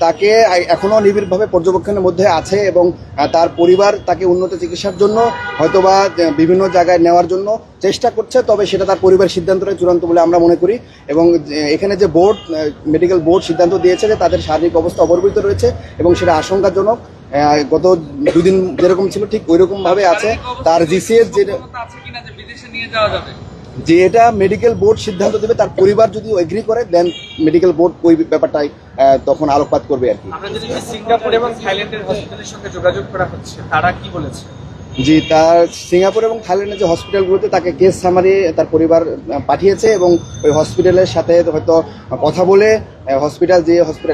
তাকে এখনো নিবিড়ভাবে পর্যবেক্ষণের মধ্যে আছে এবং তার পরিবার তাকে উন্নত চিকিৎসার জন্য হয়তোবা বিভিন্ন জায়গায় নেওয়ার জন্য চেষ্টা করছে, তবে সেটা তার পরিবারের সিদ্ধান্তটাই চূড়ান্ত বলে আমরা মনে করি। এবং এখানে যে মেডিকেল বোর্ড সিদ্ধান্ত দিয়েছে যে তাদের শারীরিক অবস্থা অপরিবর্তিত রয়েছে এবং সেটা আশঙ্কাজনক। গত দুদিন যেরকম ছিল ঠিক ওই রকম ভাবে আছে। তার জিসিএস যে এটা মেডিকেল বোর্ড সিদ্ধান্ত দেবে, তার পরিবার যদি এগ্রি করে দেন মেডিকেল বোর্ড ওই ব্যাপারটাই তখন আলোকপাত করবে আর কি। আমরা যদি সিঙ্গাপুর এবং থাইল্যান্ডের হসপিটালের সঙ্গে যোগাযোগ করা হচ্ছে, তারা কি বলেছে? জি, তার সিঙ্গাপুর এবং থাইল্যান্ডের যে হসপিটালগুলোতে তাকে কেস সামারি তার পরিবার পাঠিয়েছে এবং ওই হসপিটালের সাথে হয়তো কথা বলে হসপিটাল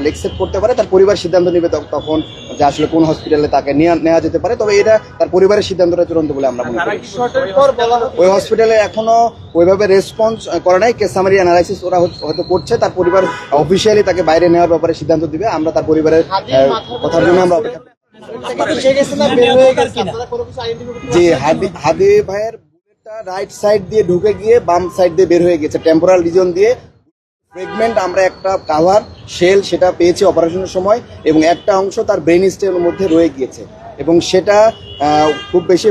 অ্যাকসেপ্ট করতে পারে, তার পরিবার সিদ্ধান্ত নেবে তখন যে আসলে কোন হসপিটালে তাকে নেওয়া যেতে পারে। তবে এটা তার পরিবারের সিদ্ধান্তটা চূড়ান্ত বলে আমরা মনে করি। ওই হসপিটালে এখনো ওইভাবে রেসপন্স করে নাই, কেস সামারি অ্যানালাইসিস ওরা হয়তো করছে, তার পরিবার অফিসিয়ালি তাকে বাইরে নেওয়ার ব্যাপারে সিদ্ধান্ত দিবে। আমরা তার পরিবারের কথার জন্য আমরা অপেক্ষা। জি, হাদি ভাইয়ের বুলেটটা রাইট সাইড দিয়ে ঢুকে গিয়ে বাম সাইড দিয়ে বের হয়ে গেছে, টেম্পোরাল রিজন দিয়ে ফ্রেগমেন্ট। আমরা একটা কাভার শেল সেটা পেয়েছি অপারেশনের সময় এবং একটা অংশ তার ব্রেন স্টেমের মধ্যে রয়ে গিয়েছে এবং সেটা খুব বেশি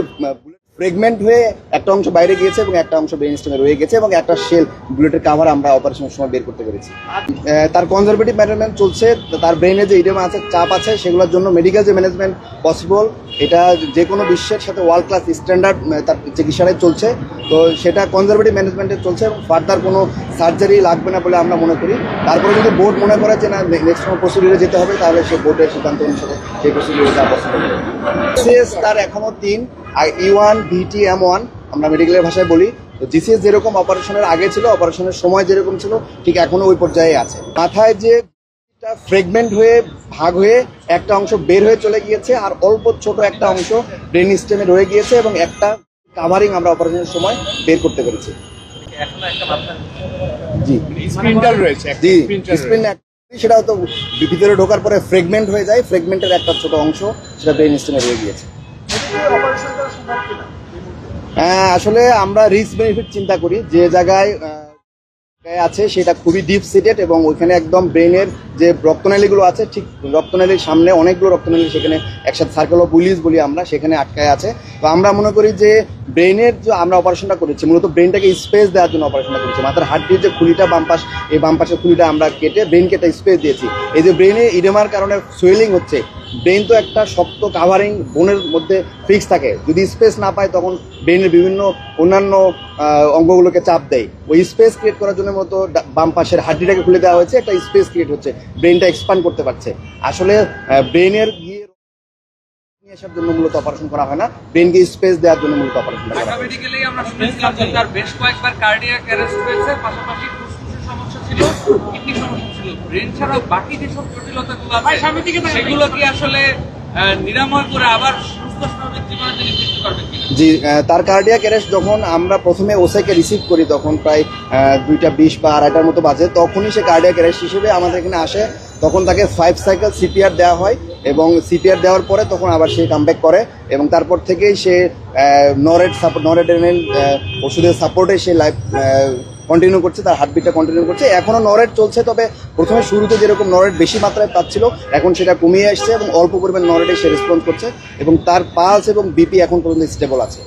ফ্রেগমেন্ট হয়ে একটা অংশ বাইরে গিয়েছে এবং একটা অংশ ব্রেন স্টেমে রয়ে গেছে এবং একটা শেল বুলেটের কাভার আমরা অপারেশনের সময় বের করতে পেরেছি। তার কনজারভেটিভ ম্যানেজমেন্ট চলছে, তার ব্রেনে যে ইডেমা আছে, চাপ আছে, সেগুলোর জন্য মেডিকেল যে ম্যানেজমেন্ট পসিবল, এটা যে কোনো বিশ্বের সাথে ওয়ার্ল্ড ক্লাস স্ট্যান্ডার্ড তার চিকিৎসাটাই চলছে। তো সেটা কনজারভেটিভ ম্যানেজমেন্টে চলছে এবং ফার্দার কোনো সার্জারি লাগবে না বলে আমরা মনে করি। তারপরে যদি বোর্ড মনে করে যে না নেক্সট কোনো প্রসিডিউরে যেতে হবে, তাহলে সেই বোর্ডের সিদ্ধান্ত অনুসারে সেই প্রসিডিউরে যাওয়া পসিবল। সিএস তার এখনও 3 E1 BT M1 আমরা মেডিকেলের ভাষায় বলি। তো জিসিএস যেরকম অপারেশনের আগে ছিল, অপারেশনের সময় যেরকম ছিল, ঠিক এখনো ওই পর্যায়ে আছে। মাথায় যে ফ্রেগমেন্ট হয়ে ভাগ হয়ে একটা অংশ বের হয়ে চলে গিয়েছে আর অল্প ছোট একটা অংশ ব্রেন স্টেমে রয়ে গিয়েছে এবং একটা কাভারিং আমরা অপারেশনের সময় বের করতে পেরেছি। জি, স্প্রিন্টার রয়েছে, জি স্প্রিন, সেটা হয়তো ভিতরে ঢোকার পরে ফ্রেগমেন্ট হয়ে যায়, ফ্রেগমেন্টের একটা ছোট অংশ সেটা ব্রেন স্টেমে রয়ে গিয়েছে। আসলে আমরা রিস্ক বেনিফিট চিন্তা করি, যে জায়গায় আছে সেটা খুবই ডিপ সিটেড এবং ওইখানে একদম ব্রেনের যে রক্তনালীগুলো আছে, ঠিক রক্তনালীর সামনে অনেকগুলো রক্তনালী সেখানে একসাথে সার্কেল অফ উইলিস বলি আমরা, সেখানে আটকায় আছে। তো আমরা মনে করি যে ব্রেনের যে আমরা অপারেশনটা করেছি মূলত ব্রেনটাকে স্পেস দেওয়ার জন্য অপারেশনটা করেছি। মাথার হাড্ডির যে খুলিটা বাম পাশ, এই বাম পাশের খুলিটা আমরা কেটে ব্রেনকে একটা স্পেস দিয়েছি। এই যে ব্রেনে ইডেমার কারণে সোয়েলিং হচ্ছে, ব্রেন তো একটা শক্ত কাভারিং বোনের মধ্যে ফিক্স থাকে, যদি স্পেস না পায় তখন ব্রেনের বিভিন্ন অন্যান্য অঙ্গগুলোকে চাপ দেয়। ওই স্পেস ক্রিয়েট করার জন্য মতো বাম পাশের হাড্ডিটাকে খুলে দেওয়া হয়েছে, একটা স্পেস ক্রিয়েট হচ্ছে, ব্রেনটা এক্সপান্ড করতে পারছে। আসলে ব্রেনের গিয়ে আসার জন্য মূলত অপারেশন করা হয় না, ব্রেনকে স্পেস দেওয়ার জন্য মূলত অপারেশন করা হয়। মেডিকেলেই আমরা শুনেছিলাম যে তার বেশ কয়েকবার কার্ডিয়াক অ্যারেস্ট হয়েছে, পাশাপাশি ফুসফুসের সমস্যা ছিল, কিডনি সমস্যা ছিল। ব্রেন ছাড়াও বাকি যেসব জটিলতাগুলো আছে সেগুলো কি আসলে নিরাময় করে আবার সুস্থ স্বাভাবিক জীবনের জন্য ফিরতে পারবে কিনা? জি, তার কার্ডিয়াক অ্যারেস্ট যখন আমরা প্রথমে ওসাইকে রিসিভ করি তখন প্রায় 2:20 বা 2:30 মতো বাজে, তখনই সে কার্ডিয়াক অ্যারেস্ট হিসেবে আমাদের এখানে আসে। তখন তাকে 5 সাইকেল সিপিআর দেওয়া হয় এবং সিপিআর দেওয়ার পরে তখন আবার সে কামব্যাক করে এবং তারপর থেকেই সে নরেড্রেনালিন ওষুধের সাপোর্টে সে লাইফ কন্টিনিউ করছে, তার হার্টবিটটা কন্টিনিউ করছে। এখনও নরেড চলছে, তবে প্রথমে শুরুতে যেরকম নরেড বেশি মাত্রায় পাচ্ছিল, এখন সেটা কমিয়ে আসছে এবং অল্প পরিমাণ নরেডে সে রেসপন্স করছে এবং তার পালস এবং বিপি এখন পর্যন্ত স্টেবল আছে।